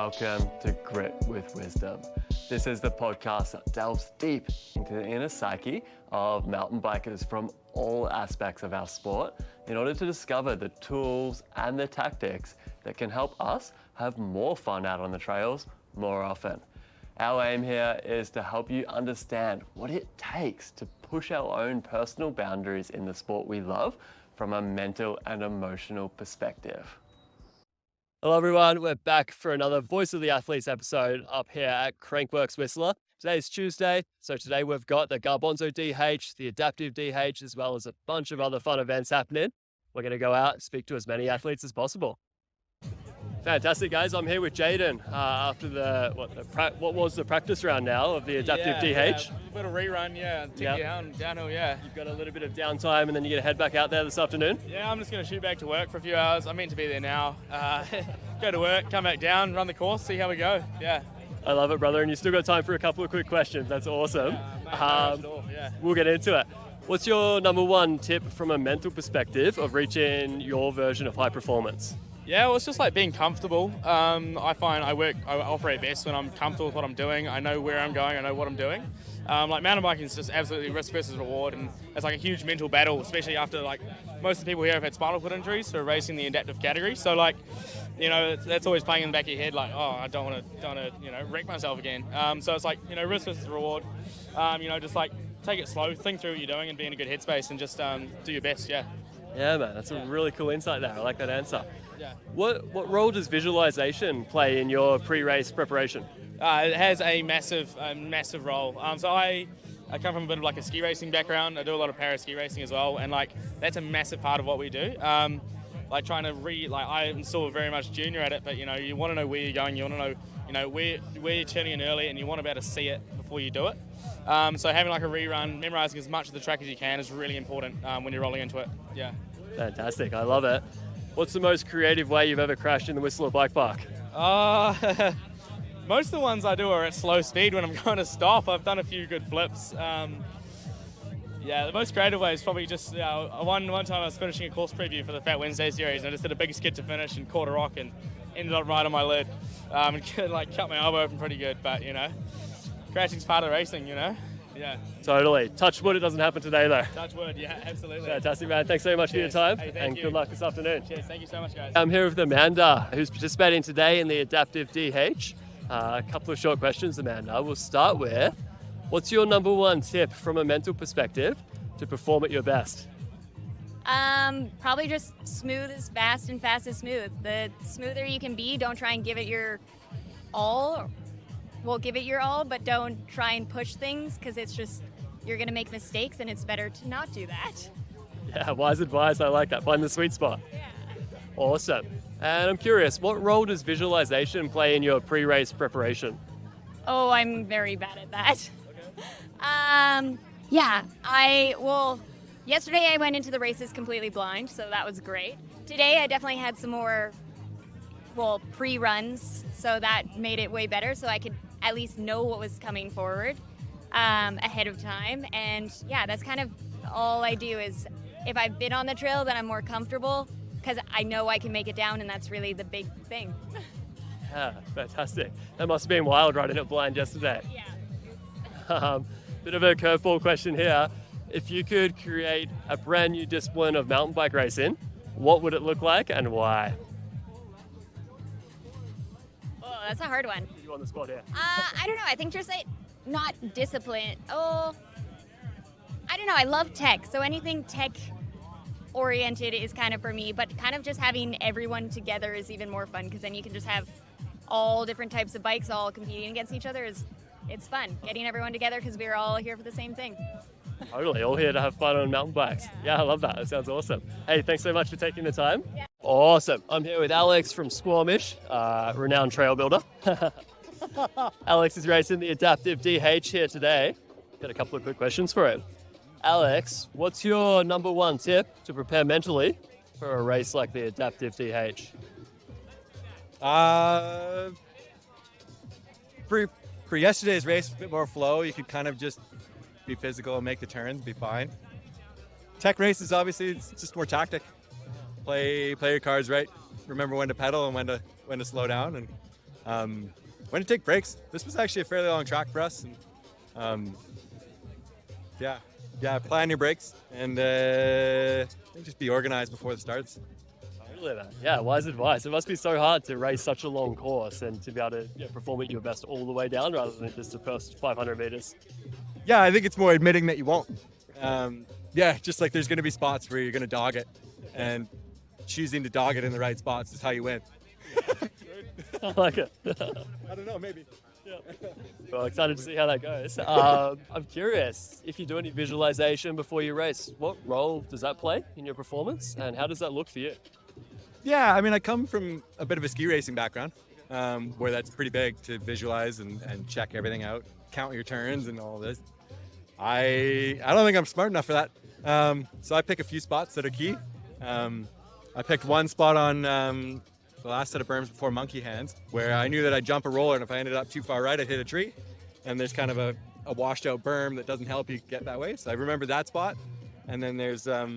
welcome to Grit with Wisdom. This is the podcast that delves deep into the inner psyche of mountain bikers from all aspects of our sport in order to discover the tools and the tactics that can help us have more fun out on the trails more often. Our aim here is to help you understand what it takes to push our own personal boundaries in the sport we love from a mental and emotional perspective. Hello everyone, we're back for another Voice of the Athletes episode up here at Crankworx Whistler. Today's Tuesday, so today we've got the Garbanzo DH, the Adaptive DH, as well as a bunch of other fun events happening. We're going to go out and speak to as many athletes as possible. Fantastic, guys. I'm here with Jayden after what was the practice round now of the Adaptive DH? Yeah, a bit of rerun, downhill, You've got a little bit of downtime and then you're going to head back out there this afternoon? Yeah, I'm just going to shoot back to work for a few hours. I'm meant to be there now. Go to work, come back down, run the course, see how we go. Yeah. I love it, brother. And you still got time for a couple of quick questions. That's awesome. We'll get into it. What's your number one tip from a mental perspective of reaching your version of high performance? Yeah, well, it's just like being comfortable. I find I operate best when I'm comfortable with what I'm doing. I know where I'm going, I know what I'm doing. Like mountain biking is just absolutely risk versus reward, and it's like a huge mental battle, especially after like most of the people here have had spinal cord injuries who are racing the adaptive category. So like, you know, that's always playing in the back of your head, like, oh, I don't want to, wreck myself again. So it's like, risk versus reward. Just like take it slow, think through what you're doing, and be in a good headspace, and just do your best. Yeah. Yeah, man, that's a really cool insight there. I like that answer. Yeah. What role does visualization play in your pre-race preparation? It has a massive role. So I come from a bit of like a ski racing background. I do a lot of para ski racing as well, and like that's a massive part of what we do. Like trying to I'm still very much junior at it, but you want to know where you're going. You want to know where you're turning in early, and you want to be able to see it before you do it. So having like a rerun, memorizing as much of the track as you can is really important when you're rolling into it. Yeah. Fantastic, I love it. What's the most creative way you've ever crashed in the Whistler Bike Park? Most of the ones I do are at slow speed when I'm going to stop. I've done a few good flips. The most creative way is probably just one time I was finishing a course preview for the Fat Wednesday series, and I just did a big skid to finish and caught a rock and ended up right on my lid and cut my elbow open pretty good. But crashing's part of racing, Yeah. Totally. Touch wood, it doesn't happen today though. Touch wood, yeah, absolutely. Fantastic, man. Thanks so much for your time. Hey, and good luck this afternoon. Cheers, thank you so much, guys. I'm here with Amanda, who's participating today in the Adaptive DH. A couple of short questions, Amanda. We'll start with, what's your number one tip from a mental perspective to perform at your best? Probably just smooth as fast and fast as smooth. The smoother you can be, don't try and give it your all. Well, give it your all, but don't try and push things, because it's just, you're going to make mistakes, and it's better to not do that. Yeah, wise advice. I like that. Find the sweet spot. Yeah. Awesome. And I'm curious, what role does visualization play in your pre-race preparation? Oh, I'm very bad at that. Yesterday I went into the races completely blind, so that was great. Today I definitely had some more, pre-runs, so that made it way better, so I could at least know what was coming forward ahead of time. And yeah, that's kind of all I do. Is if I've been on the trail, then I'm more comfortable because I know I can make it down, and that's really the big thing. Yeah, fantastic. That must have been wild riding it blind yesterday. Yeah. Bit of a curveball question here. If you could create a brand new discipline of mountain bike racing, what would it look like and why? That's a hard one. You on the spot here? I don't know. I think just not discipline. Oh, I don't know. I love tech, so anything tech oriented is kind of for me. But kind of just having everyone together is even more fun, because then you can just have all different types of bikes all competing against each other. It's fun getting everyone together because we're all here for the same thing. Totally, all here to have fun on mountain bikes. Yeah, I love that. That sounds awesome. Hey, thanks so much for taking the time. Yeah. Awesome. I'm here with Alex from Squamish, renowned trail builder. Alex is racing the Adaptive DH here today. Got a couple of quick questions for him. Alex, what's your number one tip to prepare mentally for a race like the Adaptive DH? For yesterday's race, a bit more flow. You could kind of just be physical and make the turns, be fine. Tech races, obviously, it's just more tactic. Play your cards right. Remember when to pedal and when to slow down, and When to take breaks. This was actually a fairly long track for us. And, plan your breaks and just be organized before it starts. Totally, man. Yeah, wise advice. It must be so hard to race such a long course and to be able to perform at your best all the way down rather than just the first 500 meters. Yeah, I think it's more admitting that you won't. Just like there's going to be spots where you're going to dog it, and choosing to dog it in the right spots is how you win. I like it. I don't know, maybe. Yeah. Well, excited to see how that goes. I'm curious, if you do any visualization before you race, what role does that play in your performance, and how does that look for you? Yeah, I mean, I come from a bit of a ski racing background, where that's pretty big to visualize and check everything out, count your turns and all this. I don't think I'm smart enough for that. So I pick a few spots that are key. I picked one spot on the last set of berms before Monkey Hands, where I knew that I'd jump a roller, and if I ended up too far right, I'd hit a tree. And there's kind of a washed out berm that doesn't help you get that way. So I remember that spot. And then there's a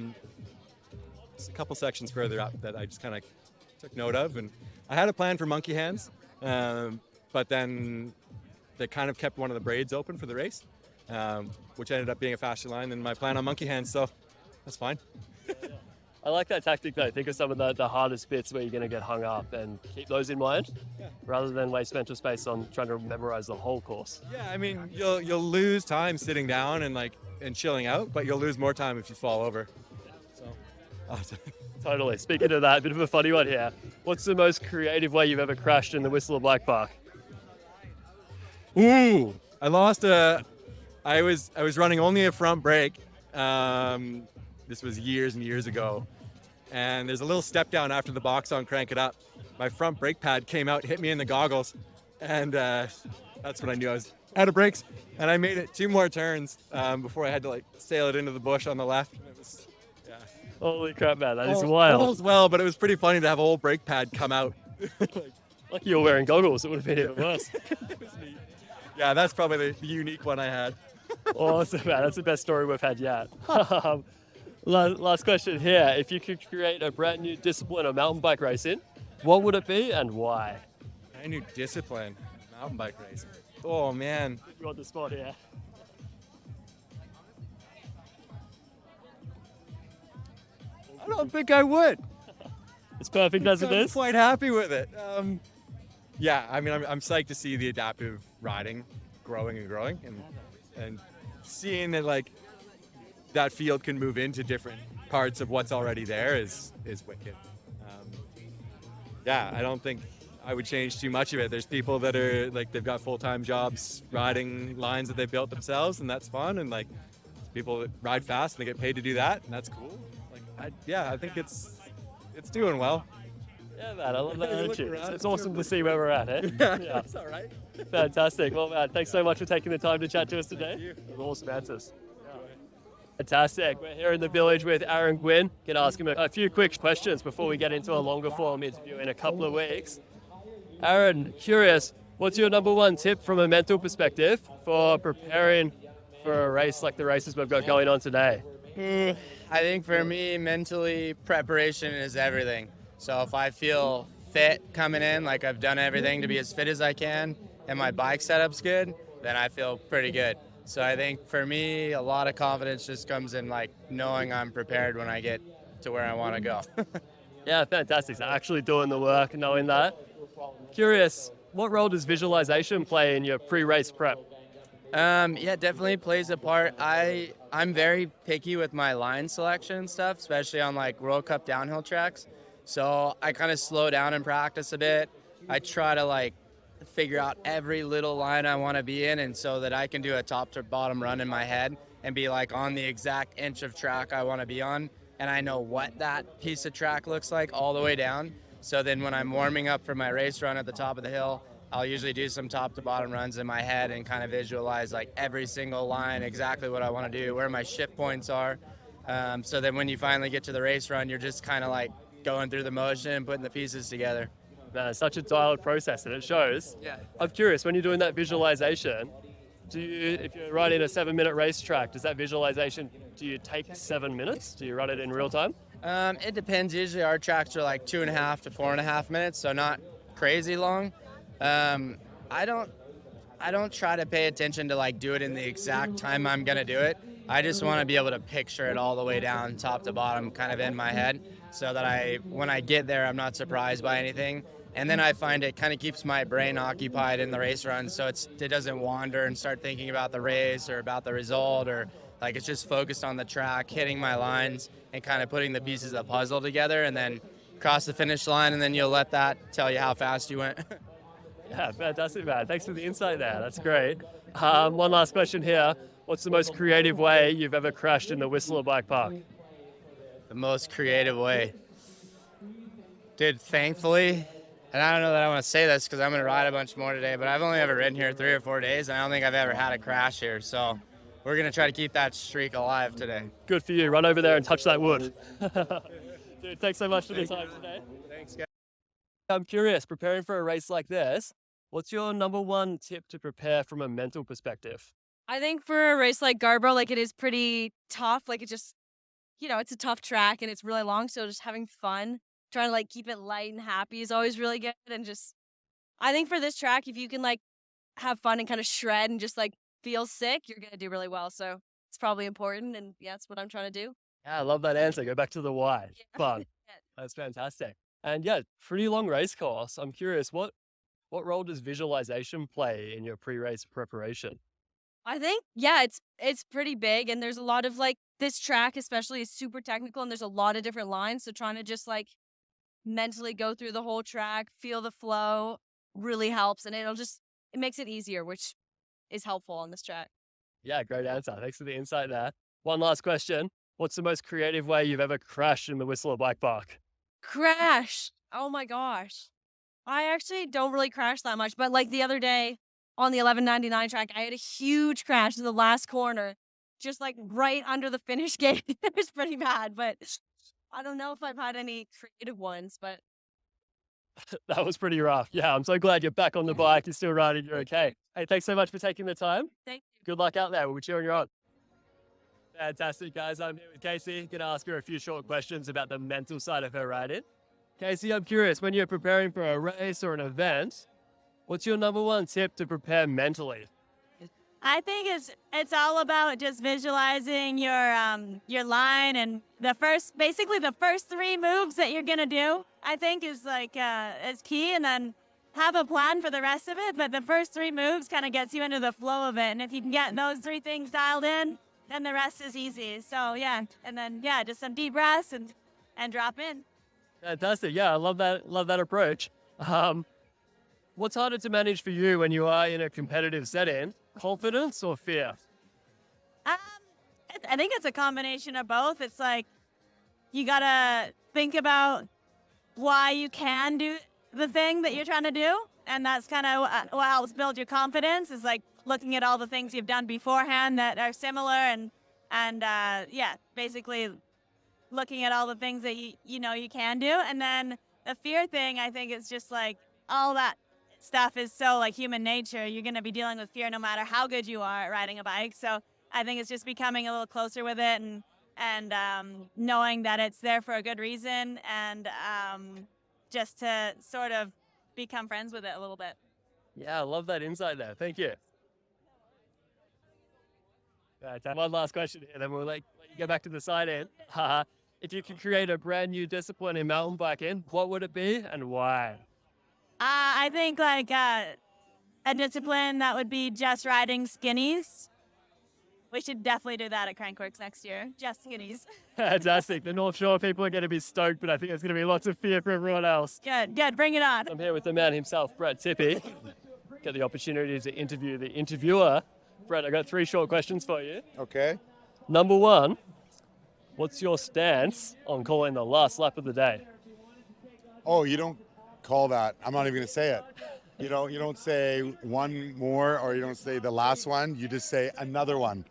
couple sections further up that I just kind of took note of. And I had a plan for Monkey Hands, but then they kind of kept one of the braids open for the race, which ended up being a faster line than my plan on Monkey Hands. So that's fine. I like that tactic though. Think of some of the hardest bits where you're going to get hung up and keep those in mind, rather than waste mental space on trying to memorize the whole course. Yeah, I mean, you'll lose time sitting down and chilling out, but you'll lose more time if you fall over. So. Totally. Speaking of that, a bit of a funny one here. What's the most creative way you've ever crashed in the Whistler Bike Park? Ooh, I lost I was running only a front brake. This was years and years ago. And there's a little step down after the box on Crank It Up. My front brake pad came out, hit me in the goggles. And that's when I knew I was out of brakes. And I made it 2 more turns before I had to sail it into the bush on the left. And it was, holy crap, man. That is wild. Almost well, but it was pretty funny to have a whole brake pad come out. Lucky you were wearing goggles. It would have been even worse. Yeah, that's probably the unique one I had. Awesome, man. That's the best story we've had yet. Last question here. If you could create a brand new discipline of mountain bike racing, what would it be and why? Brand new discipline, mountain bike racing. Oh, man. You're on the spot here. I don't think I would. It's perfect as it I'm is. quite happy with it. Yeah, I mean, I'm psyched to see the adaptive riding growing and seeing that that field can move into different parts of what's already there is wicked. Yeah, I don't think I would change too much of it. There's people that are they've got full-time jobs riding lines that they built themselves, and that's fun. And people that ride fast and they get paid to do that, and that's cool. I think it's doing well. Yeah, man, I love that attitude. It's awesome to see where we're at, eh? Yeah, that's all right. Fantastic. Well, man, thanks so much for taking the time to chat to us today. Awesome answers. Fantastic. We're here in the village with Aaron Gwin. Can ask him a few quick questions before we get into a longer form interview in a couple of weeks. Aaron, curious, what's your number one tip from a mental perspective for preparing for a race like the races we've got going on today? I think for me, mentally, preparation is everything. So if I feel fit coming in, like I've done everything to be as fit as I can, and my bike setup's good, then I feel pretty good. So I think for me, a lot of confidence just comes in knowing I'm prepared when I get to where I want to go. Yeah, fantastic. So actually doing the work, knowing that. Curious, what role does visualization play in your pre-race prep? Yeah, definitely plays a part. I'm very picky with my line selection and stuff, especially on World Cup downhill tracks. So I kind of slow down and practice a bit. I try to figure out every little line I want to be in, and so that I can do a top to bottom run in my head and be on the exact inch of track I want to be on, and I know what that piece of track looks like all the way down. So then when I'm warming up for my race run at the top of the hill, I'll usually do some top to bottom runs in my head and kind of visualize every single line, exactly what I want to do, where my shift points are. So then when you finally get to the race run, you're just kind of going through the motion and putting the pieces together. Man, it's such a dialed process, and it shows. Yeah. I'm curious, when you're doing that visualization, if you're riding a 7-minute racetrack, does that visualization, do you take 7 minutes? Do you run it in real time? It depends. Usually our tracks are 2.5 to 4.5 minutes, so not crazy long. I don't try to pay attention to like do it in the exact time I'm gonna do it. I just want to be able to picture it all the way down, top to bottom, kind of in my head, so that when I get there, I'm not surprised by anything. And then I find it kind of keeps my brain occupied in the race run, so it doesn't wander and start thinking about the race or about the result, or like it's just focused on the track, hitting my lines, and kind of putting the pieces of the puzzle together, and then cross the finish line, and then you'll let that tell you how fast you went. Yeah, fantastic, man. Thanks for the insight there. That's great. One last question here. What's the most creative way you've ever crashed in the Whistler Bike Park? The most creative way. Dude, thankfully, and I don't know that I want to say this because I'm going to ride a bunch more today, but I've only ever ridden here 3 or 4 days, and I don't think I've ever had a crash here. So we're going to try to keep that streak alive today. Good for you. Run over there and touch that wood. Dude, thanks so much for the time today. Thanks, guys. I'm curious, preparing for a race like this, what's your number one tip to prepare from a mental perspective? I think for a race like Garbo, like it is pretty tough. Like it just, it's a tough track and it's really long. So just having fun, trying to like keep it light and happy is always really good. And just, I think for this track, if you can like have fun and kind of shred and just like feel sick, you're going to do really well. So it's probably important. And yeah, that's what I'm trying to do. Yeah, I love that answer. Go back to the why. Yeah. Fun. That's fantastic. And yeah, pretty long race course. I'm curious, what role does visualization play in your pre-race preparation? I think, yeah, it's pretty big. And there's a lot of like this track especially is super technical and there's a lot of different lines. So trying to just like mentally go through the whole track, feel the flow really helps. And it makes it easier, which is helpful on this track. Yeah, great answer. Thanks for the insight there. One last question. What's the most creative way you've ever crashed in the Whistler Bike Park? Crash. Oh my gosh. I actually don't really crash that much, but like the other day on the 1199 track, I had a huge crash in the last corner, just like right under the finish gate. It was pretty bad, but I don't know if I've had any creative ones, but That was pretty rough. Yeah, I'm so glad you're back on the bike. You're still riding. You're okay. Hey, thanks so much for taking the time. thank you. Good luck out there. We'll be cheering you on. Fantastic, guys. I'm here with Casey. Going to ask her a few short questions about the mental side of her riding. Casey, I'm curious, when you're preparing for a race or an event, what's your number one tip to prepare mentally? I think it's all about just visualizing your line and basically the first 3 moves that you're gonna do. I think is is key, and then have a plan for the rest of it. But the first 3 moves kind of gets you into the flow of it, and if you can get those 3 things dialed in, then the rest is easy. So yeah, and then yeah, just some deep breaths and drop in. Fantastic. Yeah, I love that approach. What's harder to manage for you when you are in a competitive setting? Confidence or fear? I think it's a combination of both. It's like you gotta think about why you can do the thing that you're trying to do, and that's kind of what helps build your confidence. Is like looking at all the things you've done beforehand that are similar, and yeah, basically looking at all the things that you know you can do. And then the fear thing, I think, is just like all that stuff is so like human nature. You're going to be dealing with fear no matter how good you are at riding a bike. So I think it's just becoming a little closer with it and knowing that it's there for a good reason, and just to sort of become friends with it a little bit. Yeah, I love that insight there. Thank you. One last question here, then we'll let you go back to the side end. If you could create a brand new discipline in mountain biking, what would it be and why? I think like a discipline that would be just riding skinnies. We should definitely do that at Crankworx next year. Just skinnies. Fantastic. The North Shore people are going to be stoked, but I think there's going to be lots of fear for everyone else. Good. Bring it on. I'm here with the man himself, Brett Tippie. Get the opportunity to interview the interviewer. Brett, I got 3 short questions for you. Okay. Number 1, what's your stance on calling the last lap of the day? Oh, you don't call that. I'm not even going to say it. You don't say one more, or you don't say the last one. You just say another one,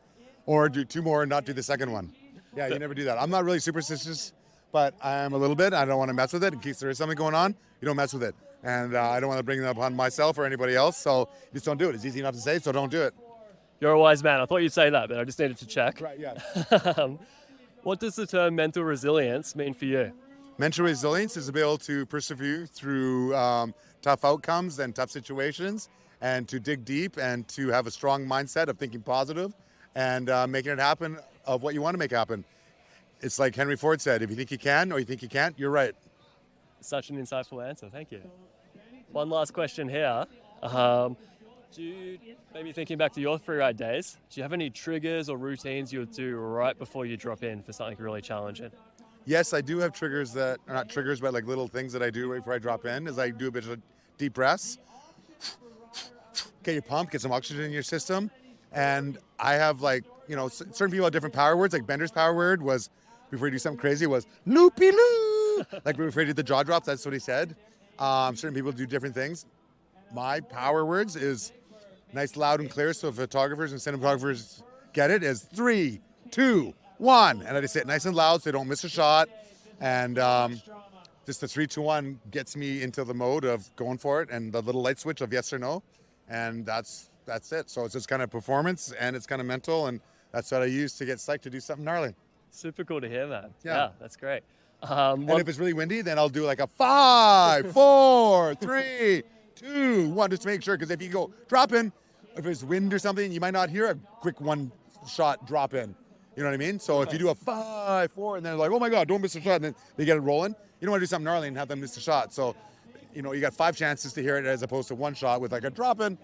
or do 2 more and not do the second one. Yeah, you never do that. I'm not really superstitious, but I am a little bit. I don't want to mess with it in case there is something going on. You don't mess with it. And I don't want to bring it upon myself or anybody else, so you just don't do it. It's easy enough to say, so don't do it. You're a wise man. I thought you'd say that, but I just needed to check. Right, yeah. What does the term mental resilience mean for you? Mental resilience is to be able to persevere through tough outcomes and tough situations, and to dig deep and to have a strong mindset of thinking positive and making it happen of what you want to make happen. It's like Henry Ford said, if you think you can or you think you can't, you're right. Such an insightful answer. Thank you. One last question here. Do you, maybe thinking back to your freeride days, do you have any triggers or routines you would do right before you drop in for something really challenging? Yes, I do have triggers that are not triggers, but like little things that I do right before I drop in is I do a bit of deep breaths. Get your pump, get some oxygen in your system. And I have like, you know, certain people have different power words. Like Bender's power word was, before you do something crazy, was loopy-loo. Like before he did the jaw drops, that's what he said. Certain people do different things. My power words is nice, loud, and clear, so photographers and cinematographers get it, is 3, 2, 1. And I just say it nice and loud so they don't miss a shot. And just the 3, 2, 1 gets me into the mode of going for it, and the little light switch of yes or no. And that's it. So it's just kind of performance, and it's kind of mental, and that's what I use to get psyched to do something gnarly. Super cool to hear, man. Yeah. That's great. And if it's really windy, then I'll do like a 5, 4, 3, 2, 1, just to make sure. Because if you go drop in, if it's wind or something, you might not hear a quick one shot drop in. You know what I mean? So if you do a 5, 4, and then like, oh my God, don't miss a shot, and then they get it rolling, you don't want to do something gnarly and have them miss a shot. So, you know, you got 5 chances to hear it as opposed to one shot with like a drop in.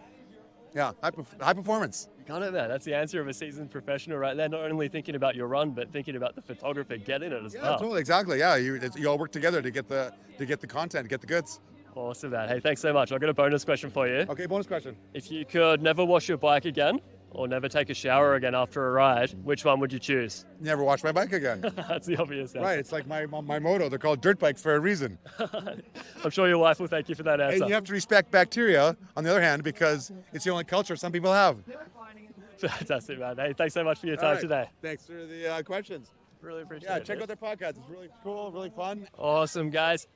Yeah, high performance. Got it, man. That's the answer of a seasoned professional right there. Not only thinking about your run, but thinking about the photographer getting it as Yeah, well. totally, exactly. Yeah, you all work together to get the content, get the goods. Awesome, man. Hey, thanks so much. I've got a bonus question for you. Okay, bonus question. If you could never wash your bike again or never take a shower again after a ride, which one would you choose? Never wash my bike again. That's the obvious answer. Right, it's like my motto. They're called dirt bikes for a reason. I'm sure your wife will thank you for that answer. And you have to respect bacteria, on the other hand, because it's the only culture some people have. Fantastic, man. Hey, thanks so much for your time today. Thanks for the questions. Really appreciate Yeah, it. check out their podcast. It's really cool, really fun. Awesome, guys.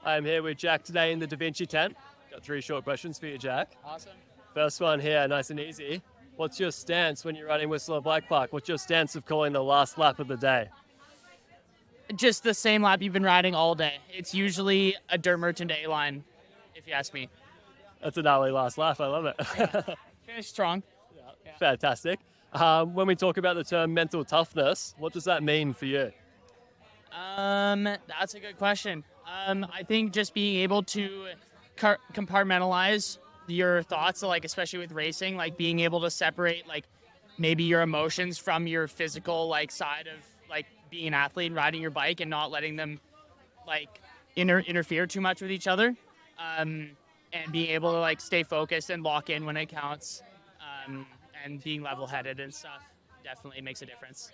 I'm here with Jack today in the Da Vinci tent. Got 3 short questions for you, Jack. Awesome. First one here, nice and easy. What's your stance when you're running Whistler Bike Park? What's your stance of calling the last lap of the day? Just the same lap you've been riding all day. It's usually a dirt merchant A line, if you ask me. That's a gnarly last lap. I love it. Finish strong. Fantastic. When we talk about the term mental toughness, what does that mean for you? That's a good question. I think just being able to compartmentalize your thoughts, so like especially with racing, like being able to separate like maybe your emotions from your physical like side of like being an athlete and riding your bike, and not letting them like interfere too much with each other, and being able to like stay focused and lock in when it counts, and being level-headed and stuff definitely makes a difference.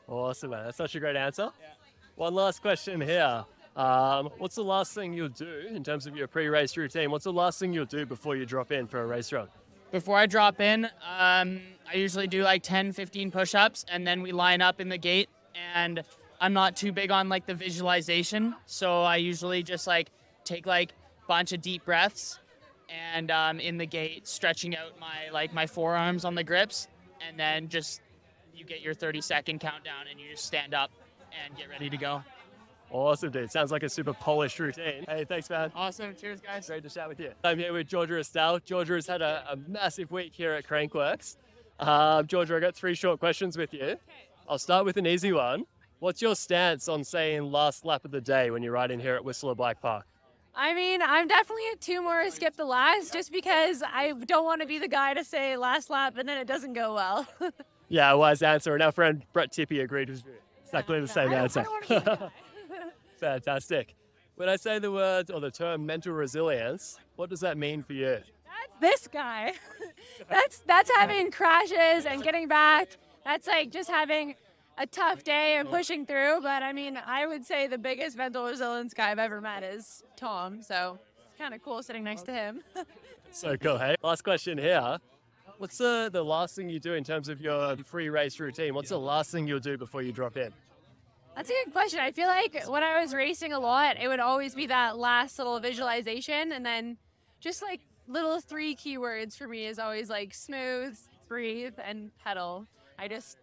Awesome, man. That's such a great answer. Yeah. One last question here. What's the last thing you'll do in terms of your pre-race routine? What's the last thing you'll do before you drop in for a race run? Before I drop in, I usually do like 10, 15 push-ups, and then we line up in the gate. And I'm not too big on like the visualization, so I usually just like take like a bunch of deep breaths, and in the gate, stretching out my forearms on the grips, and then just you get your 30-second countdown, and you just stand up and get ready to go. Awesome, dude. Sounds like a super polished routine. Hey, thanks, man. Awesome. Cheers, guys. Great to chat with you. I'm here with Georgia Astle. Georgia has had a massive week here at Crankworx. Georgia, I got 3 short questions with you. I'll start with an easy one. What's your stance on saying last lap of the day when you're riding here at Whistler Bike Park? I mean, I'm definitely a 2 more skip the last, just because I don't want to be the guy to say last lap and then it doesn't go well. Yeah, wise answer. And our friend Brett Tippie agreed with you. Exactly the same answer. Fantastic. When I say the word or the term mental resilience, what does that mean for you? That's this guy. That's having crashes and getting back. That's like just having a tough day and pushing through. But I mean, I would say the biggest mental resilience guy I've ever met is Tom. So it's kind of cool sitting next to him. So cool, hey? Last question here. What's the last thing you do in terms of your pre-race routine? What's the last thing you'll do before you drop in? That's a good question. I feel like when I was racing a lot, it would always be that last little visualization, and then just like little 3 keywords for me is always like smooth, breathe, and pedal.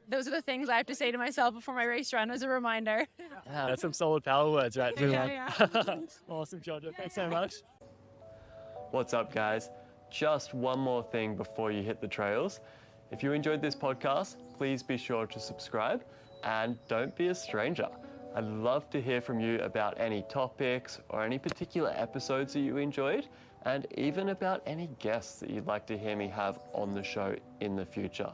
those are the things I have to say to myself before my race run as a reminder. Yeah, that's some solid power words right there. Yeah. Awesome, Georgia. Thanks so much. What's up, guys? Just one more thing before you hit the trails. If you enjoyed this podcast, please be sure to subscribe and don't be a stranger. I'd love to hear from you about any topics or any particular episodes that you enjoyed, and even about any guests that you'd like to hear me have on the show in the future.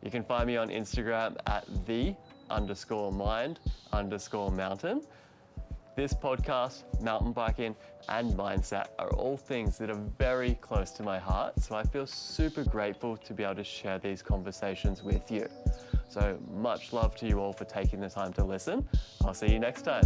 You can find me on Instagram at _mind_mountain. This podcast, mountain biking, and mindset are all things that are very close to my heart, so I feel super grateful to be able to share these conversations with you. So much love to you all for taking the time to listen. I'll see you next time.